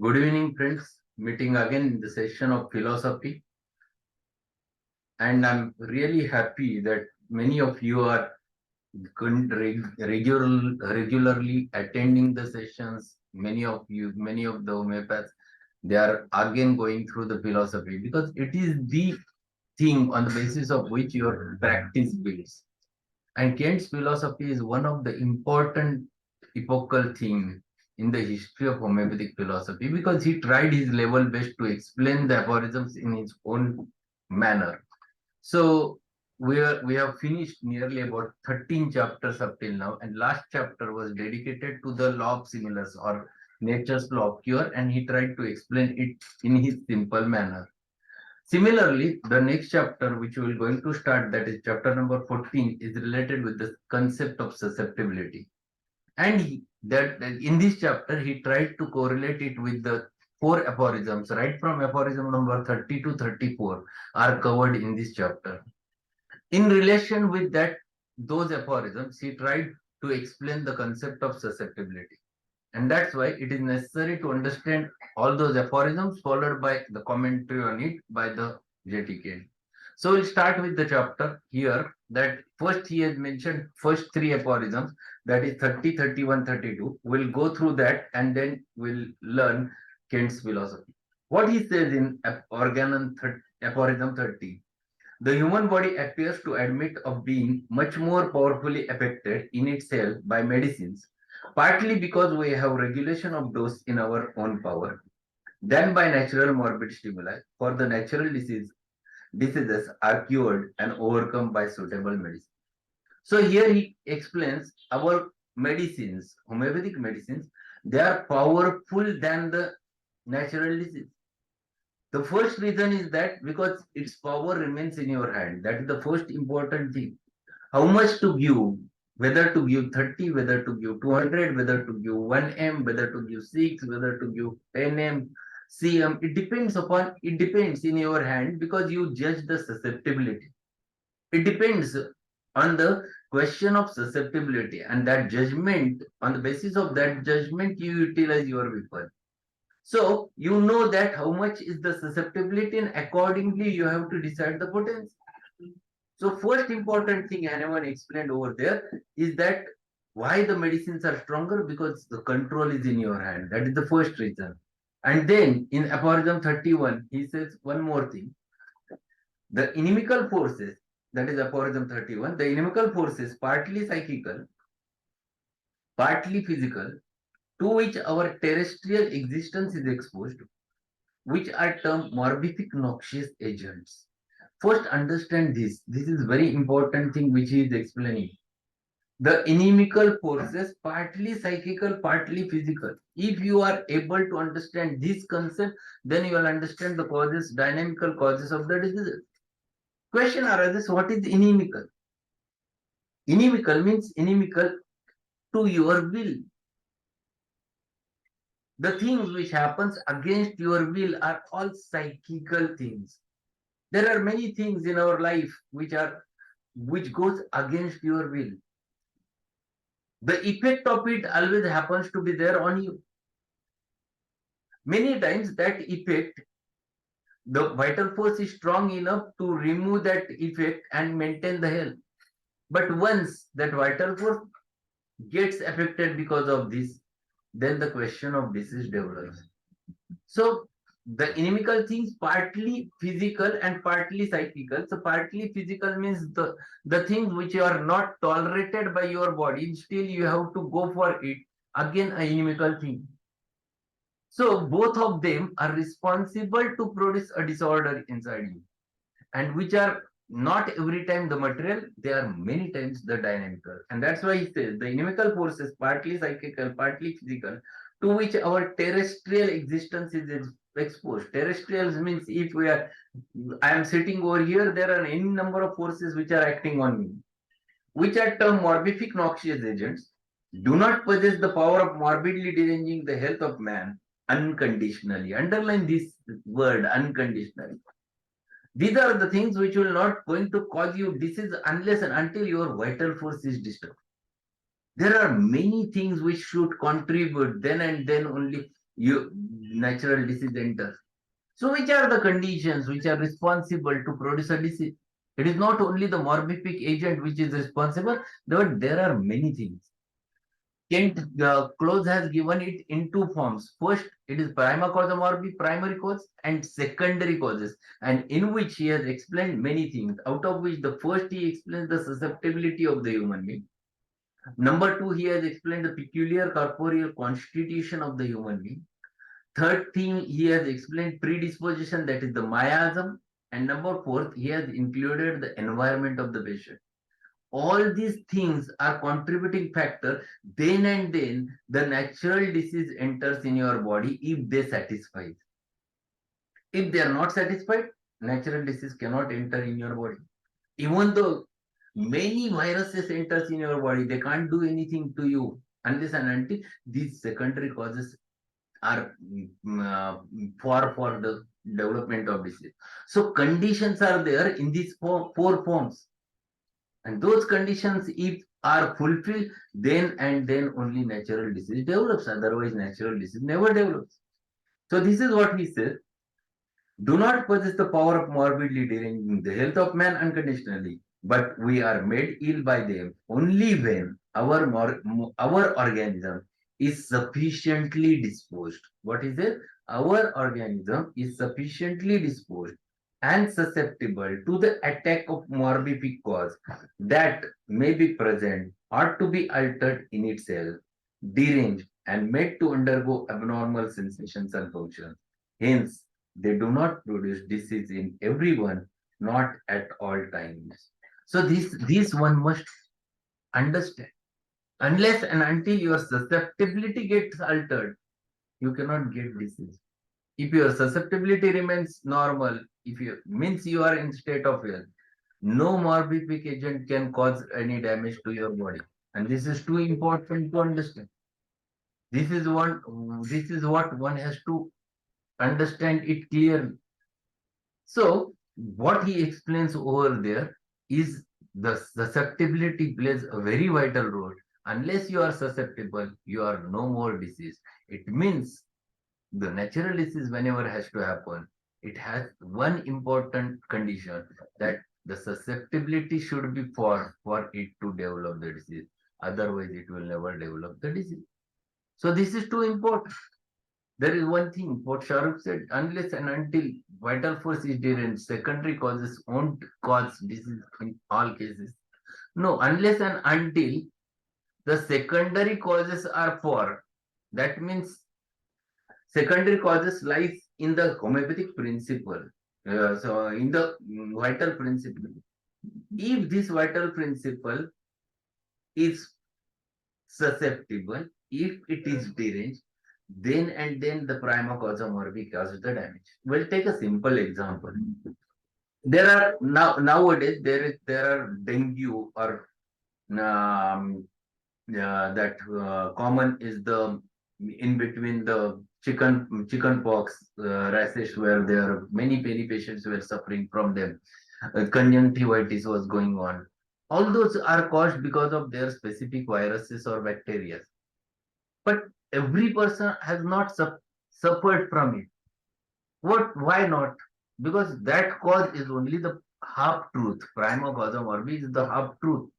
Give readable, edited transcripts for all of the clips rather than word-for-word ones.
Good evening, friends. Meeting again in the session of philosophy. And I'm really happy that many of you are regularly attending the sessions. Many of the homeopaths, they are again going through the philosophy because it is the thing on the basis of which your practice builds. And Kant's philosophy is one of the important epochal thing in the history of homeopathic philosophy because he tried his level best to explain the aphorisms in his own manner. So we have finished nearly about 13 chapters up till now, and last chapter was dedicated to the law of similars or nature's law of cure, and he tried to explain it in his simple manner. Similarly, the next chapter, which we are going to start, that is chapter number 14, is related with the concept of susceptibility. And that in this chapter, he tried to correlate it with the four aphorisms, right from aphorism number 30 to 34, are covered in this chapter. In relation with that, those aphorisms, he tried to explain the concept of susceptibility. And that's why it is necessary to understand all those aphorisms followed by the commentary on it by the JTK. So we'll start with the chapter here that first he has mentioned first three aphorisms, that is 30, 31, 32. We'll go through that and then we'll learn Kant's philosophy. What he says in Organon aphorism 30, the human body appears to admit of being much more powerfully affected in itself by medicines, partly because we have regulation of dose in our own power, than by natural morbid stimuli, for the natural diseases are cured and overcome by suitable medicine. So here he explains our medicines, homeopathic medicines, they are powerful than the natural disease. The first reason is that because its power remains in your hand. That is the first important thing. How much to give, whether to give 30, whether to give 200, whether to give 1M, whether to give 6, whether to give 10M, CM, it depends in your hand because you judge the susceptibility. It depends on the question of susceptibility and that judgment, on the basis of that judgment, you utilize your weapon. So you know that how much is the susceptibility and accordingly you have to decide the potency. So first important thing anyone explained over there is that why the medicines are stronger because the control is in your hand. That is the first reason. And then in aphorism 31, he says one more thing. The inimical forces, that is aphorism 31, the inimical forces partly psychical, partly physical, to which our terrestrial existence is exposed, which are termed morbific noxious agents. First, understand this. This is very important thing which he is explaining. The inimical forces, partly psychical, partly physical. If you are able to understand this concept, then you will understand the causes, dynamical causes of the diseases. Question arises: what is inimical? Inimical means inimical to your will. The things which happens against your will are all psychical things. There are many things in our life which goes against your will. The effect of it always happens to be there on you. Many times that effect, the vital force is strong enough to remove that effect and maintain the health. But once that vital force gets affected because of this, then the question of disease develops. So the inimical things partly physical and partly psychical. So partly physical means the things which are not tolerated by your body, still you have to go for it. Again, a inimical thing. So both of them are responsible to produce a disorder inside you, and which are not every time the material, they are many times the dynamical. And that's why he says the inimical forces, partly psychical, partly physical, to which our terrestrial existence is exposed. Terrestrials means if we are, I am sitting over here, there are any number of forces which are acting on me, which are termed morbific noxious agents, do not possess the power of morbidly deranging the health of man unconditionally. Underline this word unconditionally. These are the things which will not going to cause you disease unless and until your vital force is disturbed. There are many things which should contribute then and then only. natural disease enters. So which are the conditions which are responsible to produce a disease? It is not only the morbific agent which is responsible, but there are many things. Kent Close has given it in two forms. First, it is prima causa morbi, primary cause, and secondary causes, and in which he has explained many things, out of which the first he explains the susceptibility of the human being. Number two, he has explained the peculiar corporeal constitution of the human being. Third thing, he has explained predisposition, that is the miasm. And number fourth, he has included the environment of the patient. All these things are contributing factor. Then and then the natural disease enters in your body if they satisfy. If they are not satisfied, natural disease cannot enter in your body. Even though many viruses enters in your body, they can't do anything to you unless and until these secondary causes are for the development of disease. So conditions are there in these four forms. And those conditions, if are fulfilled, then and then only natural disease develops. Otherwise, natural disease never develops. So this is what he says. Do not possess the power of morbidly deranging the health of man unconditionally, but we are made ill by them only when our organism is sufficiently disposed. What is it? Our organism is sufficiently disposed and susceptible to the attack of morbific cause that may be present or to be altered in itself, deranged, and made to undergo abnormal sensations and functions. Hence, they do not produce disease in everyone, not at all times. So this one must understand. Unless and until your susceptibility gets altered, you cannot get disease. If your susceptibility remains normal, if you means you are in state of health, no morbific agent can cause any damage to your body. And this is too important to understand. This is one. This is what one has to understand it clearly. So what he explains over there is the susceptibility plays a very vital role. Unless you are susceptible, you are no more disease. It means the natural disease, whenever has to happen, it has one important condition, that the susceptibility should be for it to develop the disease. Otherwise, it will never develop the disease. So this is too important. There is one thing what Shahrukh said, unless and until vital force is deranged, secondary causes won't cause disease in all cases. No, unless and until the secondary causes are for, that means secondary causes lies in the homeopathic principle. So in the vital principle. If this vital principle is susceptible, if it is deranged, then and then the prima causa morbi causes the damage. We'll take a simple example. There are nowadays there are dengue or that common is the in between the chicken pox rashes, where there are many patients were suffering from them. Conjunctivitis was going on. All those are caused because of their specific viruses or bacteria. But every person has not suffered from it. What? Why not? Because that cause is only the half truth. Prima causa morbi is the half truth.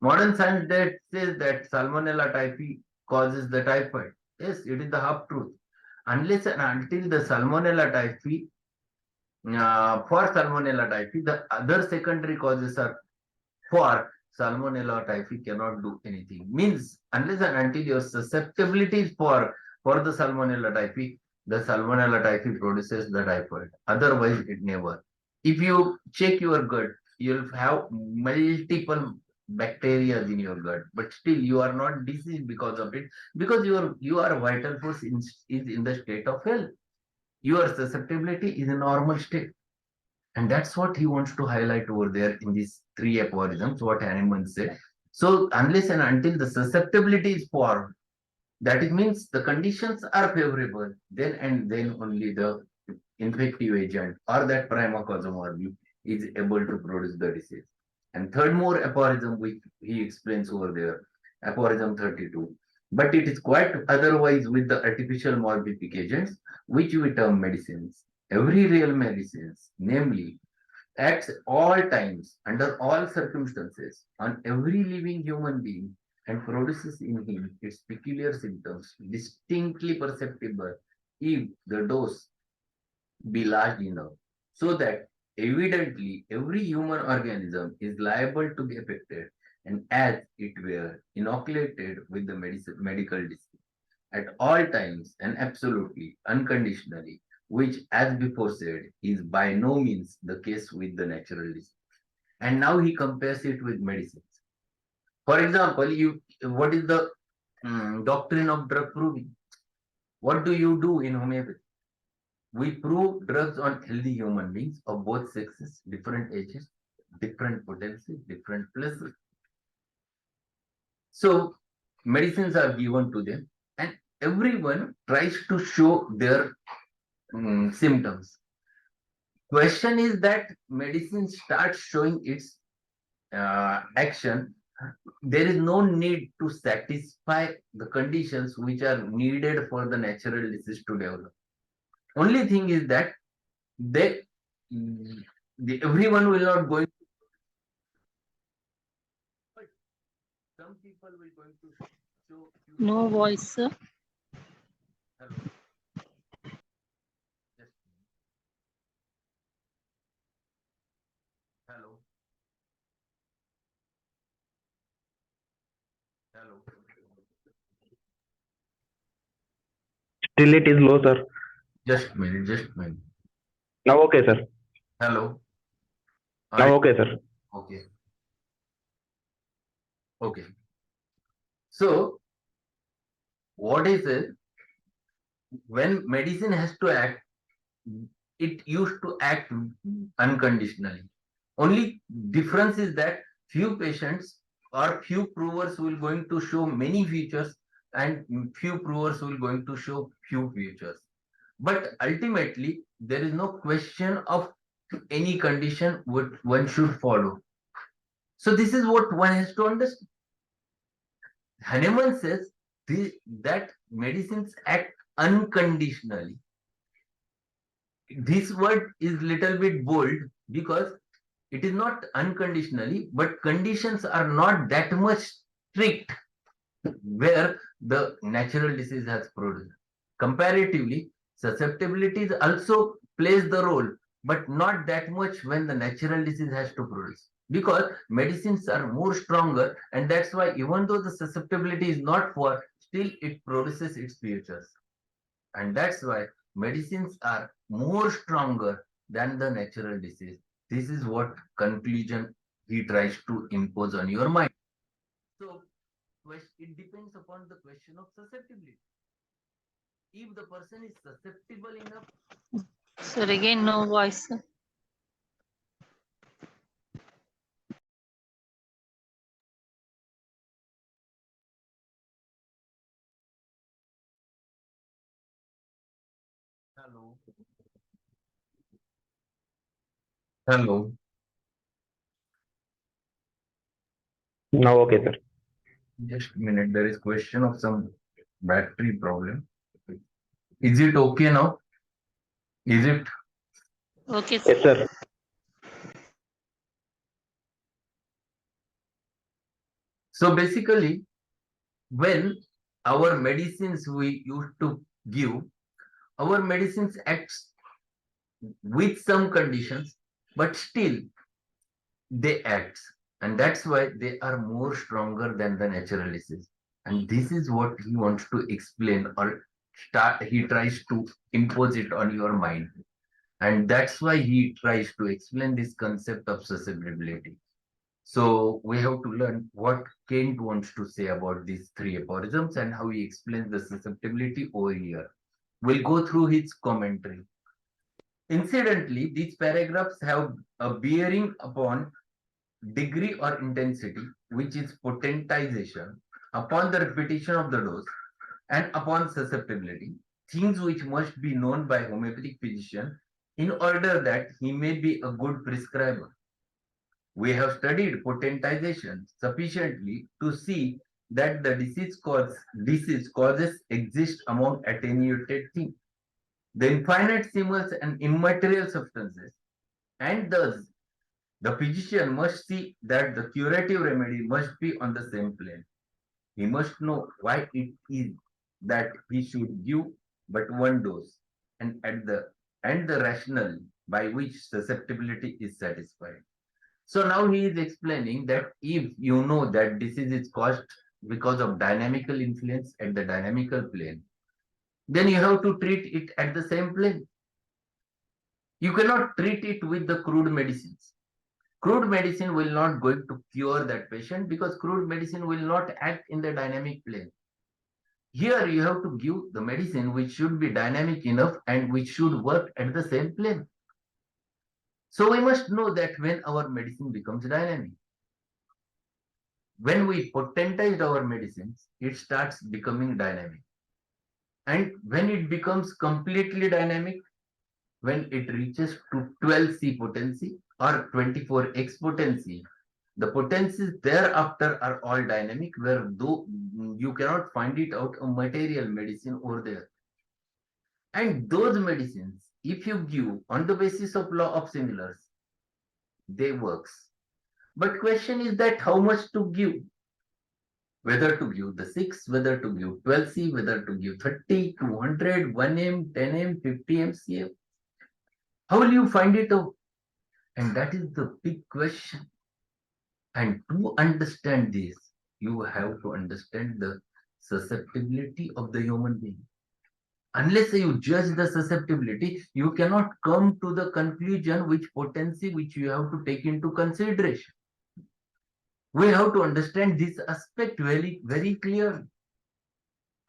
Modern science that says that Salmonella typhi causes the typhoid. Yes, it is the half truth. Unless and until the Salmonella typhi, for Salmonella typhi, the other secondary causes are for Salmonella typhi cannot do anything. Means unless and until your susceptibility is for the Salmonella typhi, the Salmonella typhi produces the typhoid. Otherwise, it never. If you check your gut, you'll have multiple bacteria in your gut, but still you are not diseased because of it, because your vital force is in the state of health. Your susceptibility is a normal state. And that's what he wants to highlight over there in these three aphorisms, what Hahnemann said. So unless and until the susceptibility is formed, that it means the conditions are favorable, then and then only the infective agent or that prima causa morbi is able to produce the disease. And third more aphorism which he explains over there, aphorism 32. But it is quite otherwise with the artificial morbific agents, which we term medicines. Every real medicines, namely, acts all times, under all circumstances, on every living human being and produces in him its peculiar symptoms, distinctly perceptible if the dose be large enough, so that evidently every human organism is liable to be affected and as it were inoculated with the medical disease at all times and absolutely, unconditionally, which, as before said, is by no means the case with the natural disease. And now he compares it with medicines. For example, what is the doctrine of drug proving? What do you do in homeopathy? We prove drugs on healthy human beings of both sexes, different ages, different potency, different places. So medicines are given to them, and everyone tries to show their symptoms. Question is that medicine starts showing its action. There is no need to satisfy the conditions which are needed for the natural disease to develop. Only thing is that they everyone will not going. But some people will going to show. No voice. Hello. Just, hello. Hello. Still it is low, sir. Just a minute. Just a minute. Now okay, sir. Hello. Now okay, sir. Okay. Okay. So what is it? When medicine has to act, it used to act unconditionally. Only difference is that few patients or few provers will going to show many features and few provers will going to show few features. But ultimately, there is no question of any condition what one should follow. So this is what one has to understand. Hahnemann says that medicines act unconditionally. This word is little bit bold because it is not unconditionally, but conditions are not that much strict where the natural disease has produced. Comparatively, susceptibility also plays the role, but not that much when the natural disease has to produce. Because medicines are more stronger, and that's why even though the susceptibility is not for, still it produces its features. And that's why medicines are more stronger than the natural disease. This is what conclusion he tries to impose on your mind. So it depends upon the question of susceptibility. If the person is susceptible enough. Sir, again, no voice. Hello. Hello. Now okay, sir. Just a minute. There is question of some battery problem. Is it okay now? Is it? Okay, sir. Yes, sir. So basically, when our medicines we used to give, our medicines acts with some conditions, but still they act. And that's why they are more stronger than the natural disease. And this is what he wants to explain or he tries to impose it on your mind. And that's why he tries to explain this concept of susceptibility. So we have to learn what Kant wants to say about these three aphorisms and how he explains the susceptibility over here. We'll go through his commentary. Incidentally, these paragraphs have a bearing upon degree or intensity, which is potentization, upon the repetition of the dose, and upon susceptibility, things which must be known by homeopathic physician in order that he may be a good prescriber. We have studied potentization sufficiently to see that the disease causes exist among attenuated things, the infinite symbols and immaterial substances, and thus the physician must see that the curative remedy must be on the same plane. He must know why it is that he should give but one dose, and the rationale by which susceptibility is satisfied. So now he is explaining that if you know that disease is caused because of dynamical influence at the dynamical plane, then you have to treat it at the same plane. You cannot treat it with the crude medicines. Crude medicine will not going to cure that patient because crude medicine will not act in the dynamic plane. Here you have to give the medicine which should be dynamic enough and which should work at the same plane. So we must know that when our medicine becomes dynamic. When we potentize our medicines, it starts becoming dynamic. And when it becomes completely dynamic, when it reaches to 12C potency or 24X potency, the potencies thereafter are all dynamic, where though you cannot find it out a material medicine over there. And those medicines, if you give on the basis of law of similars, they works. But question is that how much to give? Whether to give the 6, whether to give 12C, whether to give 30, 200, 1M, 10M, 50 MCF. How will you find it out? And that is the big question. And to understand this, you have to understand the susceptibility of the human being. Unless you judge the susceptibility, you cannot come to the conclusion which potency which you have to take into consideration. We have to understand this aspect very, very clearly.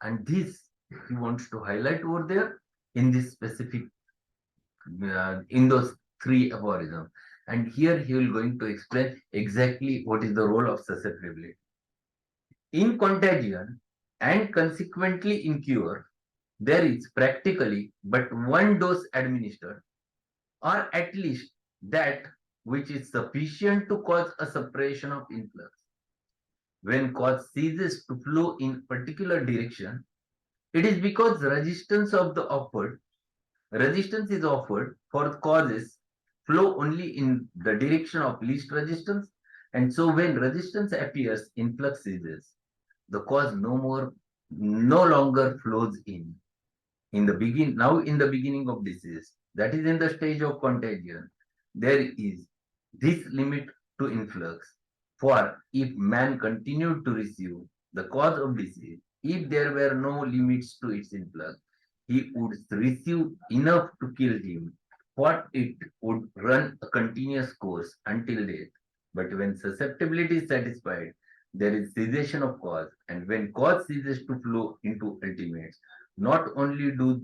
And this he wants to highlight over there in this specific, in those 3 aphorisms. And here he will going to explain exactly what is the role of susceptibility. In contagion and consequently in cure, there is practically but one dose administered, or at least that which is sufficient to cause a suppression of influx. When cause ceases to flow in particular direction, it is because resistance is offered for causes flow only in the direction of least resistance, and so when resistance appears, influx ceases. The cause no longer flows in. In the beginning of disease, that is in the stage of contagion, there is this limit to influx. For if man continued to receive the cause of disease, if there were no limits to its influx, he would receive enough to kill him, for it would run a continuous course until death. But when susceptibility is satisfied, there is cessation of cause, and when cause ceases to flow into ultimates, not only do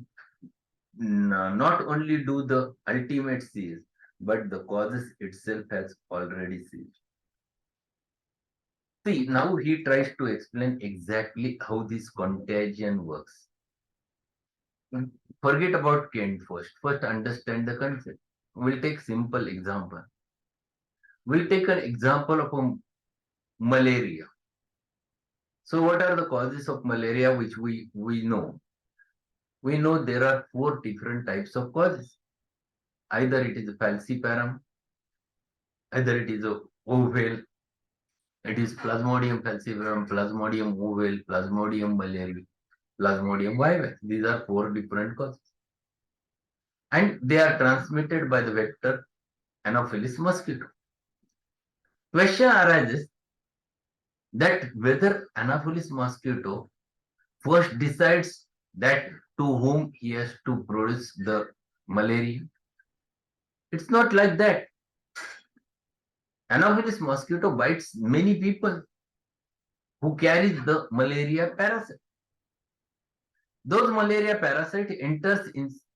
the ultimate cease, but the causes itself has already ceased. See, now he tries to explain exactly how this contagion works. Forget about Kent first. First, understand the concept. We'll take simple example. We'll take an example of a malaria. So, what are the causes of malaria which we know? We know there are 4 different types of causes. Either it is a falciparum, either it is a ovale, it is Plasmodium falciparum, Plasmodium ovale, Plasmodium malariae, Plasmodium vivax. These are 4 different causes. And they are transmitted by the vector Anopheles mosquito. Question arises that whether Anopheles mosquito first decides that to whom he has to produce the malaria. It's not like that. Anopheles mosquito bites many people who carries the malaria parasite. Those malaria parasite enters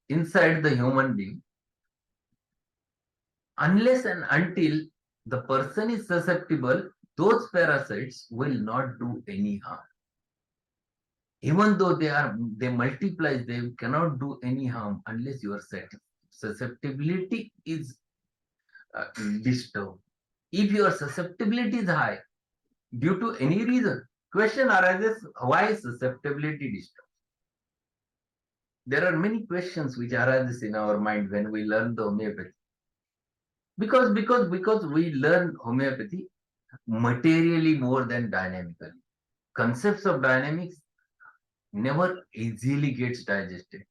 inside the human being. Unless and until the person is susceptible, those parasites will not do any harm. Even though they multiply, they cannot do any harm unless your susceptibility is disturbed. If your susceptibility is high due to any reason, Question arises, why is susceptibility disturbed? There are many questions which arises in our mind when we learn the homeopathy. Because we learn homeopathy materially more than dynamically. Concepts of dynamics never easily gets digested.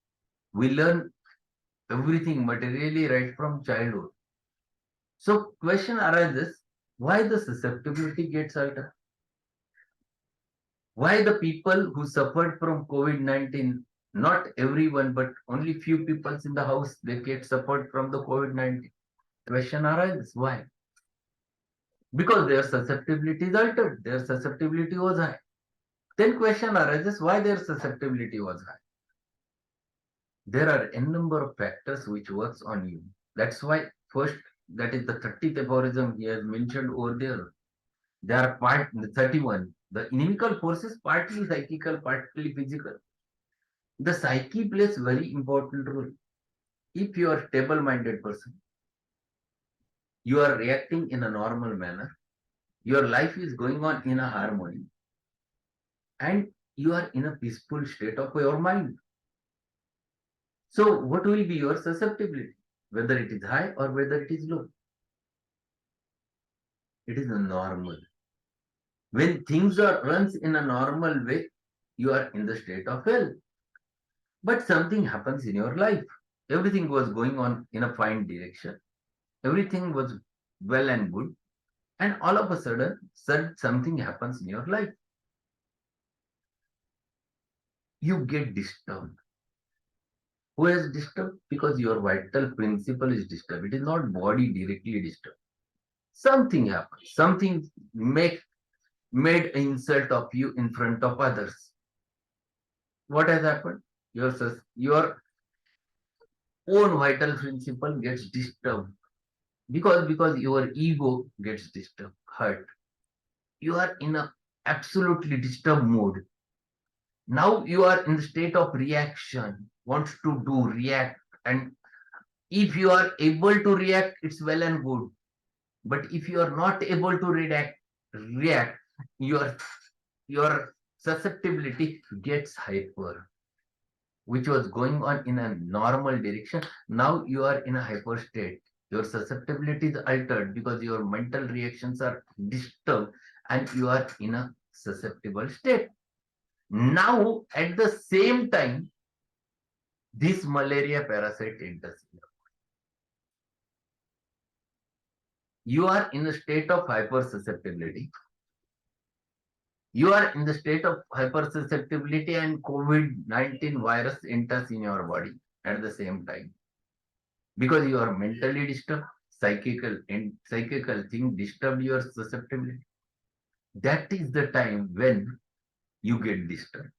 We learn everything materially right from childhood. So question arises, why the susceptibility gets altered? Why the people who suffered from COVID-19, not everyone, but only few people in the house, they get suffered from the COVID-19? Question arises, why? Because their susceptibility is altered, their susceptibility was high. Then question arises, why their susceptibility was high? There are n number of factors which works on you. That's why first, that is the 30th aphorism he has mentioned over there. There are part the 31. The inimical forces partly psychical, partly physical. The psyche plays very important role. If you are a stable-minded person, you are reacting in a normal manner, your life is going on in a harmony, and you are in a peaceful state of your mind. So what will be your susceptibility? Whether it is high or whether it is low. It is normal. When things are runs in a normal way, you are in the state of health. But something happens in your life. Everything was going on in a fine direction. Everything was well and good. And all of a sudden, something happens in your life. You get disturbed. Who is disturbed? Because your vital principle is disturbed. It is not body directly disturbed. Something happened. Something made an insult of you in front of others. What has happened? Your own vital principle gets disturbed because your ego gets disturbed, hurt. You are in a absolutely disturbed mode. Now you are in the state of reaction, wants to do react, and if you are able to react, it's well and good. But if you are not able to react, your susceptibility gets hyper, which was going on in a normal direction. Now you are in a hyper state. Your susceptibility is altered because your mental reactions are disturbed and you are in a susceptible state. Now, at the same time, this malaria parasite enters. You are in a state of hypersusceptibility. You are in the state of hypersusceptibility and COVID-19 virus enters in your body at the same time. Because you are mentally disturbed, psychical thing disturb your susceptibility. That is the time when you get disturbed.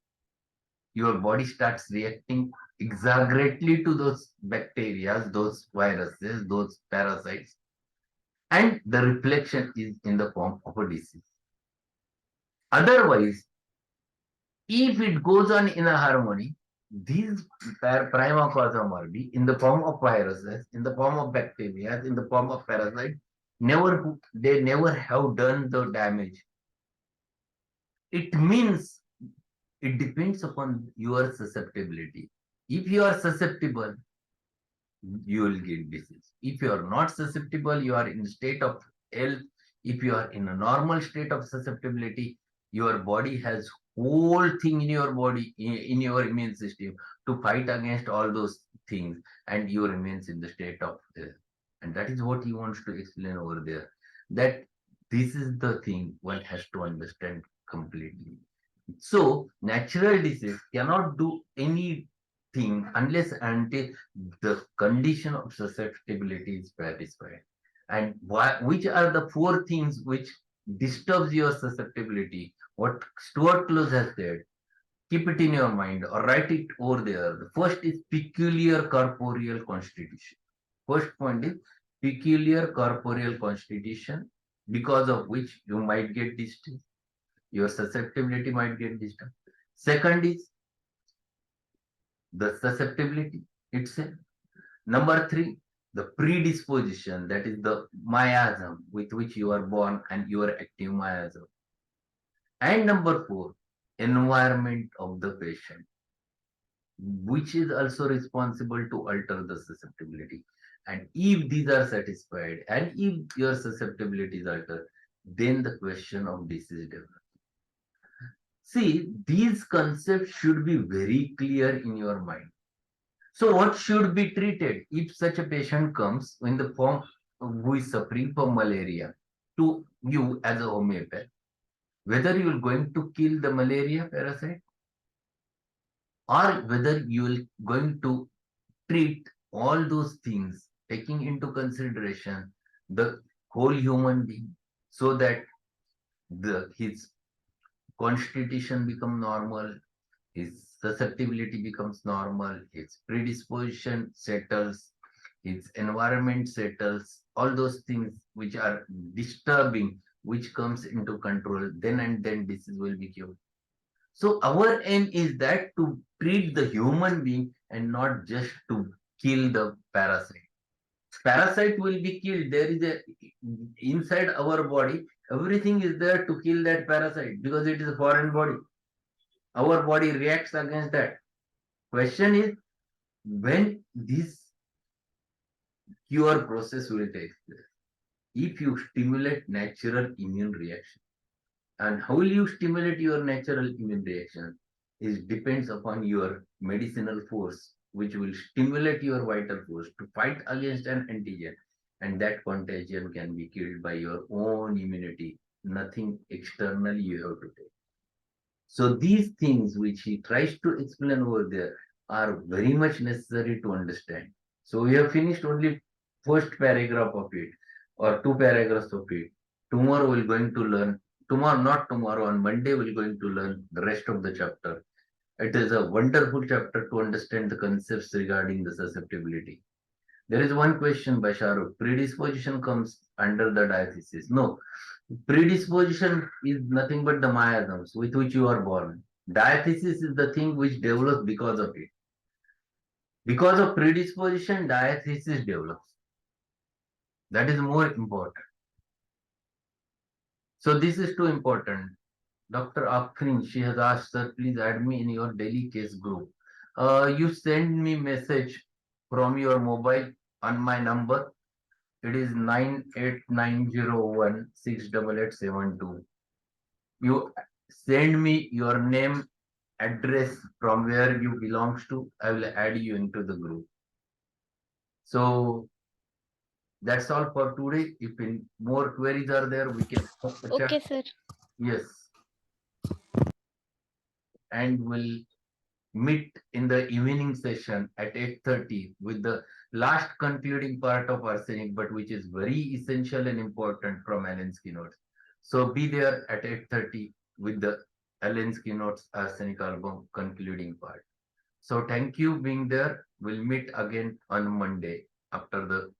Your body starts reacting exaggerately to those bacteria, those viruses, those parasites, and the reflection is in the form of a disease. Otherwise, if it goes on in a harmony, these prima causa morbi in the form of viruses, in the form of bacteria, in the form of parasites, they never have done the damage. It means it depends upon your susceptibility. If you are susceptible, you will get disease. If you are not susceptible, you are in state of health. If you are in a normal state of susceptibility, your body has whole thing in your body, in your immune system to fight against all those things, and you remains in the state of health. And that is what he wants to explain over there. That this is the thing one has to understand completely. So natural disease cannot do anything unless until the condition of susceptibility is satisfied. And which are the four things which disturbs your susceptibility? What Stuart Close has said, keep it in your mind or write it over there. The first is peculiar corporeal constitution. First point is peculiar corporeal constitution, because of which you might get distress. Your susceptibility might get disturbed. Second is the susceptibility itself. Number three, the predisposition, that is the miasm with which you are born and your active miasm. And number 4, environment of the patient, which is also responsible to alter the susceptibility. And if these are satisfied and if your susceptibility is altered, then the question of disease develops. See, these concepts should be very clear in your mind. So, what should be treated if such a patient comes in the form who is suffering from malaria to you as a homeopath? Whether you are going to kill the malaria parasite or whether you will going to treat all those things taking into consideration the whole human being so that his constitution become normal, his susceptibility becomes normal, his predisposition settles, his environment settles, all those things which are disturbing, which comes into control, then and then disease will be cured. So our aim is that to treat the human being and not just to kill the parasite. Parasite will be killed. There is a inside our body, everything is there to kill that parasite because it is a foreign body. Our body reacts against that. Question is when this cure process will take place. If you stimulate natural immune reaction, and how will you stimulate your natural immune reaction is depends upon your medicinal force, which will stimulate your vital force to fight against an antigen, and that contagion can be killed by your own immunity. Nothing externally you have to take. So these things which he tries to explain over there are very much necessary to understand. So we have finished only first paragraph of it or two paragraphs of it. Tomorrow we're going to learn, tomorrow, not tomorrow, on Monday we're going to learn the rest of the chapter. It is a wonderful chapter to understand the concepts regarding the susceptibility. There is one question by Shahrukh. Predisposition comes under the diathesis. No, predisposition is nothing but the miasms with which you are born. Diathesis is the thing which develops because of it. Because of predisposition, diathesis develops. That is more important. So this is too important. Dr. Afrin, she has asked, sir, please add me in your daily case group. You send me message from your mobile on my number. It is 98901688872. You send me your name, address from where you belongs to. I will add you into the group. So that's all for today. If more queries are there, we can Okay, sir. Yes. And we'll meet in the evening session at 8:30 with the last concluding part of arsenic, but which is very essential and important from Allen's keynotes. So be there at 8:30 with the Allen's keynotes arsenic album concluding part. So thank you being there. We'll meet again on Monday after the